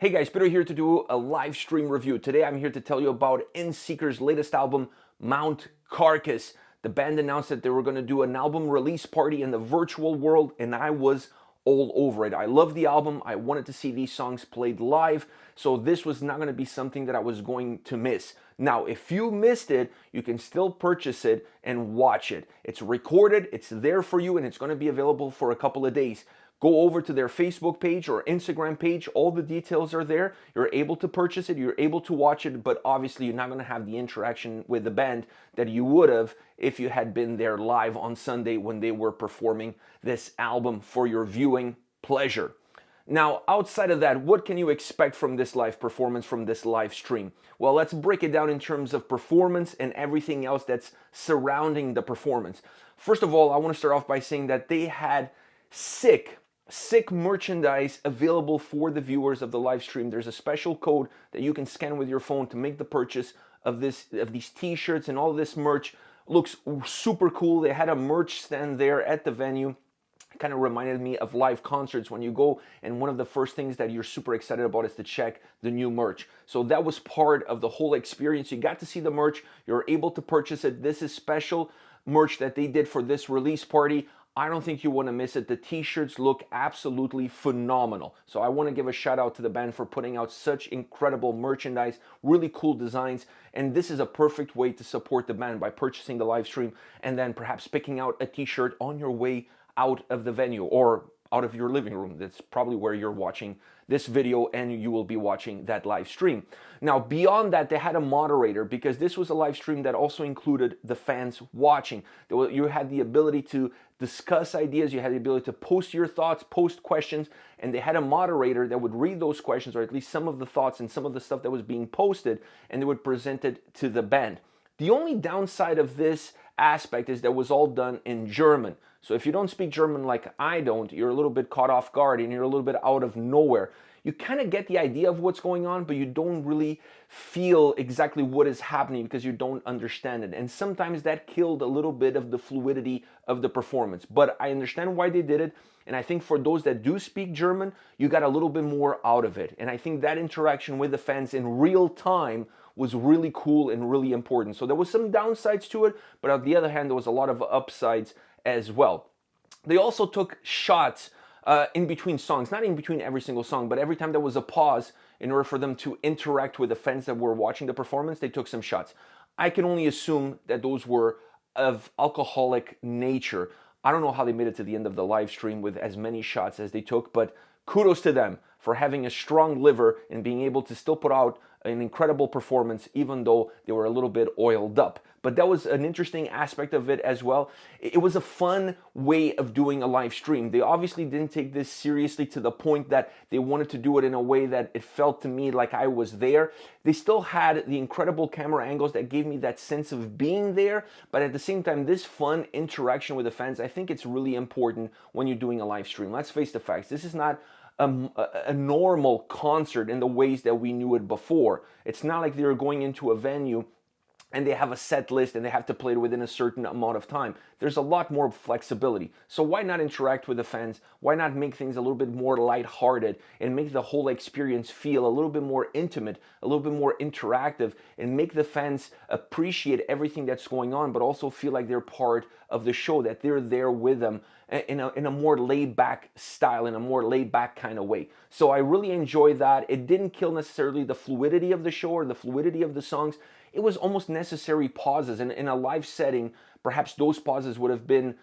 Hey guys, Peter here to do a live stream review. Today I'm here to tell you about Endseeker's latest album, Mount Carcass. The band announced that they were going to do an album release party in the virtual world, and I was all over it. I love the album. I wanted to see these songs played live, so this was not going to be something that I was going to miss. Now, if you missed it, you can still purchase it and watch it. It's recorded, it's there for you, and it's going to be available for a couple of days. Go over to their Facebook page or Instagram page. All the details are there. You're able to purchase it. You're able to watch it, but obviously you're not going to have the interaction with the band that you would have if you had been there live on Sunday when they were performing this album for your viewing pleasure. Now, outside of that, what can you expect from this live performance, from this live stream? Well, let's break it down in terms of performance and everything else that's surrounding the performance. First of all, I want to start off by saying that they had sick merchandise available for the viewers of the live stream. There's a special code that you can scan with your phone to make the purchase of these t-shirts, and all this merch looks super cool. They had a merch stand there at the venue. It kind of reminded me of live concerts when you go and one of the first things that you're super excited about is to check the new merch. So that was part of the whole experience. You got to see the merch. You're able to purchase it. This is special merch that they did for this release party. I don't think you want to miss it. The t-shirts look absolutely phenomenal. So I want to give a shout out to the band for putting out such incredible merchandise, really cool designs, and this is a perfect way to support the band by purchasing the live stream and then perhaps picking out a t-shirt on your way out of the venue or out of your living room. That's probably where you're watching this video and you will be watching that live stream. Now, beyond that, they had a moderator because this was a live stream that also included the fans watching. You had the ability to discuss ideas, you had the ability to post your thoughts, post questions, and they had a moderator that would read those questions, or at least some of the thoughts and some of the stuff that was being posted, and they would present it to the band. The only downside of this aspect is that it was all done in German. So if you don't speak German like I don't, you're a little bit caught off guard and you're a little bit out of nowhere. You kind of get the idea of what's going on, but you don't really feel exactly what is happening because you don't understand it. And sometimes that killed a little bit of the fluidity of the performance. But I understand why they did it. And I think for those that do speak German, you got a little bit more out of it. And I think that interaction with the fans in real time was really cool and really important. So there was some downsides to it, but on the other hand, there was a lot of upsides as well. They also took shots in between songs, not in between every single song, but every time there was a pause in order for them to interact with the fans that were watching the performance, they took some shots. I can only assume that those were of alcoholic nature. I don't know how they made it to the end of the live stream with as many shots as they took, but kudos to them for having a strong liver and being able to still put out an incredible performance even though they were a little bit oiled up. But that was an interesting aspect of it as well. It was a fun way of doing a live stream. They obviously didn't take this seriously to the point that they wanted to do it in a way that it felt to me like I was there. They still had the incredible camera angles that gave me that sense of being there, but at the same time, this fun interaction with the fans, I think it's really important when you're doing a live stream. Let's face the facts. This is not a normal concert in the ways that we knew it before. It's not like they're going into a venue and they have a set list and they have to play it within a certain amount of time. There's a lot more flexibility. So why not interact with the fans? Why not make things a little bit more lighthearted and make the whole experience feel a little bit more intimate, a little bit more interactive, and make the fans appreciate everything that's going on, but also feel like they're part of the show, that they're there with them in a more laid-back style, in a more laid-back kind of way. So I really enjoyed that. It didn't kill necessarily the fluidity of the show or the fluidity of the songs. It was almost necessary pauses, and in a live setting, perhaps those pauses would have been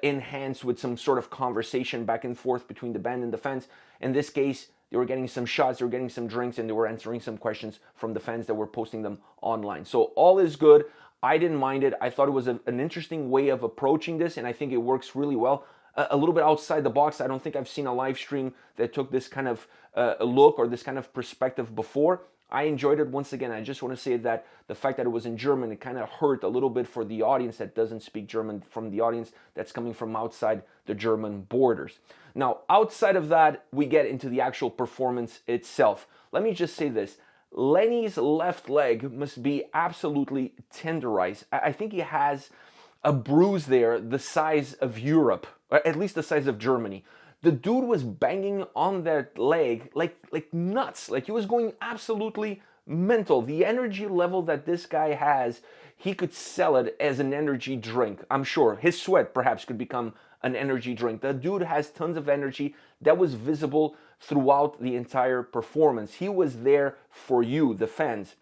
enhanced with some sort of conversation back and forth between the band and the fans. In this case, they were getting some shots, they were getting some drinks, and they were answering some questions from the fans that were posting them online. So all is good. I didn't mind it. I thought it was an interesting way of approaching this, and I think it works really well. A little bit outside the box. I don't think I've seen a live stream that took this kind of look or this kind of perspective before. I enjoyed it. Once again, I just want to say that the fact that it was in German, it kind of hurt a little bit for the audience that doesn't speak German, from the audience that's coming from outside the German borders. Now, outside of that, we get into the actual performance itself. Let me just say this. Lenny's left leg must be absolutely tenderized. I think he has a bruise there the size of Europe, or at least the size of Germany. The dude was banging on that leg like nuts. Like he was going absolutely mental. The energy level that this guy has, he could sell it as an energy drink. I'm sure his sweat perhaps could become an energy drink. The dude has tons of energy that was visible throughout the entire performance. He was there for you, the fans,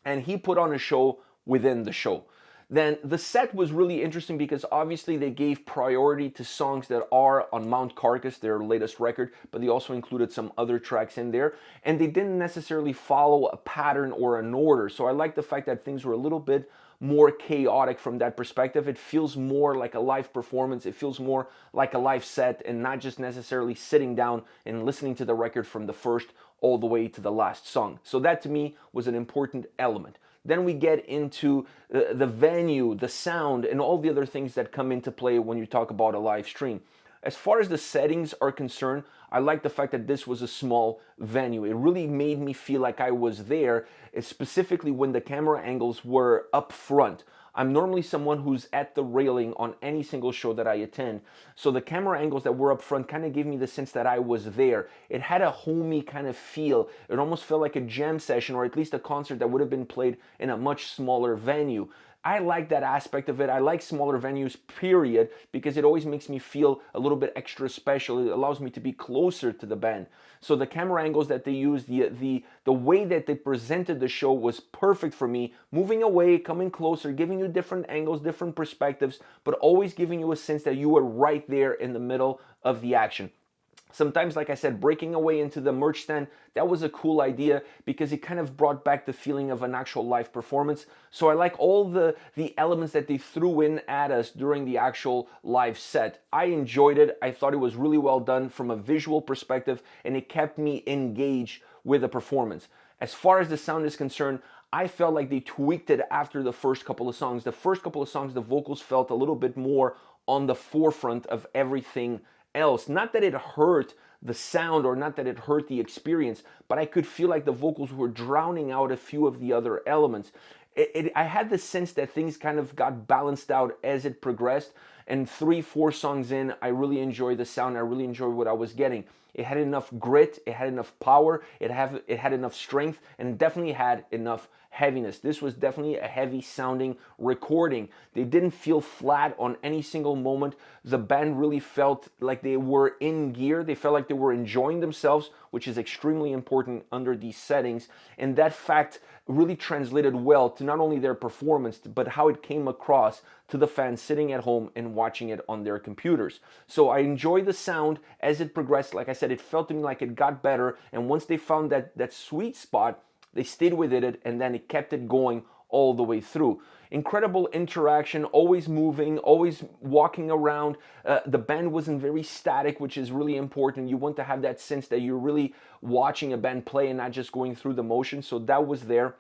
and he put on a show within the show. Then the set was really interesting because obviously they gave priority to songs that are on Mount Carcass, their latest record, but they also included some other tracks in there, and they didn't necessarily follow a pattern or an order. So I like the fact that things were a little bit more chaotic from that perspective. It feels more like a live performance. It feels more like a live set and not just necessarily sitting down and listening to the record from the first all the way to the last song. So that to me was an important element. Then we get into the venue, the sound, and all the other things that come into play when you talk about a live stream. As far as the settings are concerned, I like the fact that this was a small venue. It really made me feel like I was there, specifically when the camera angles were up front. I'm normally someone who's at the railing on any single show that I attend. So the camera angles that were up front kind of gave me the sense that I was there. It had a homey kind of feel. It almost felt like a jam session, or at least a concert that would have been played in a much smaller venue. I like that aspect of it. I like smaller venues, period, because it always makes me feel a little bit extra special. It allows me to be closer to the band. So the camera angles that they used, the way that they presented the show was perfect for me. Moving away, coming closer, giving you different angles, different perspectives, but always giving you a sense that you were right there in the middle of the action. Sometimes, like I said, breaking away into the merch stand, that was a cool idea because it kind of brought back the feeling of an actual live performance. So I like all the elements that they threw in at us during the actual live set. I enjoyed it. I thought it was really well done from a visual perspective, and it kept me engaged with the performance. As far as the sound is concerned, I felt like they tweaked it after the first couple of songs. The first couple of songs, the vocals felt a little bit more on the forefront of everything else. Not that it hurt the sound or not that it hurt the experience, but I could feel like the vocals were drowning out a few of the other elements. I had the sense that things kind of got balanced out as it progressed, and 3-4 songs in, I really enjoyed the sound. I really enjoyed what I was getting. It had enough grit, it had enough power, it had enough strength, and it definitely had enough heaviness. This was definitely a heavy sounding recording. They didn't feel flat on any single moment. The band really felt like they were in gear. They felt like they were enjoying themselves, which is extremely important under these settings. And that fact really translated well to not only their performance, but how it came across to the fans sitting at home and watching it on their computers. So I enjoyed the sound as it progressed. Like I said, it felt to me like it got better. And once they found that sweet spot, they stayed with it, and then it kept it going all the way through. Incredible interaction, always moving, always walking around. The band wasn't very static, which is really important. You want to have that sense that you're really watching a band play and not just going through the motions. So that was there.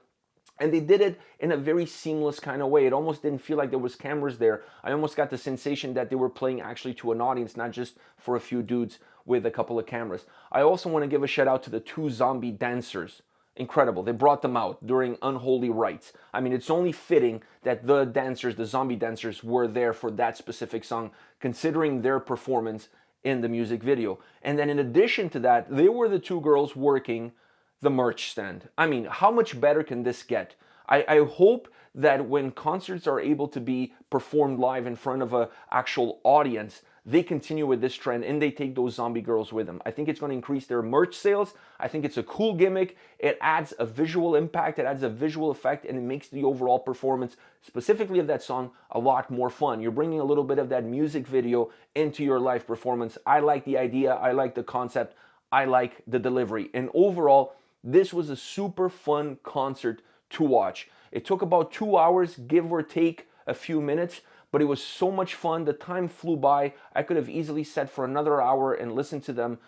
And they did it in a very seamless kind of way. It almost didn't feel like there was cameras there. I almost got the sensation that they were playing actually to an audience, not just for a few dudes with a couple of cameras. I also want to give a shout out to the 2 zombie dancers. Incredible. They brought them out during Unholy Rites. I mean, it's only fitting that the dancers, the zombie dancers, were there for that specific song, considering their performance in the music video. And then in addition to that, they were the 2 girls working the merch stand. I mean, how much better can this get? I hope that when concerts are able to be performed live in front of an actual audience, they continue with this trend and they take those zombie girls with them. I think it's going to increase their merch sales. I think it's a cool gimmick. It adds a visual impact, it adds a visual effect, and it makes the overall performance, specifically of that song, a lot more fun. You're bringing a little bit of that music video into your live performance. I like the idea, I like the concept, I like the delivery. And overall, this was a super fun concert to watch. It took about 2 hours, give or take a few minutes, but it was so much fun. The time flew by. I could have easily sat for another hour and listened to them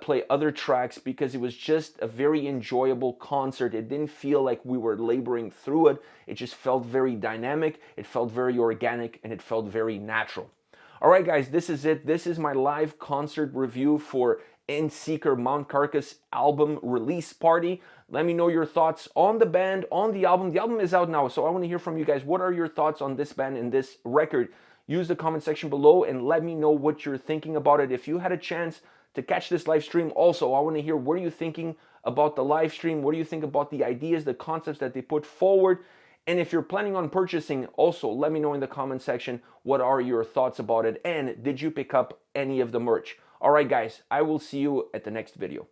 play other tracks because it was just a very enjoyable concert. It didn't feel like we were laboring through it. It just felt very dynamic, it felt very organic, and it felt very natural. All right, guys, this is it. This is my live concert review for Endseeker Mount Carcass album release party. Let me know your thoughts on the band, on the album. The album is out now, so I want to hear from you guys. What are your thoughts on this band and this record? Use the comment section below and let me know what you're thinking about it. If you had a chance to catch this live stream. Also, I want to hear what are you thinking about the live stream? What do you think about the ideas, the concepts that they put forward? And if you're planning on purchasing, also let me know in the comment section what are your thoughts about it, and did you pick up any of the merch? All right, guys, I will see you at the next video.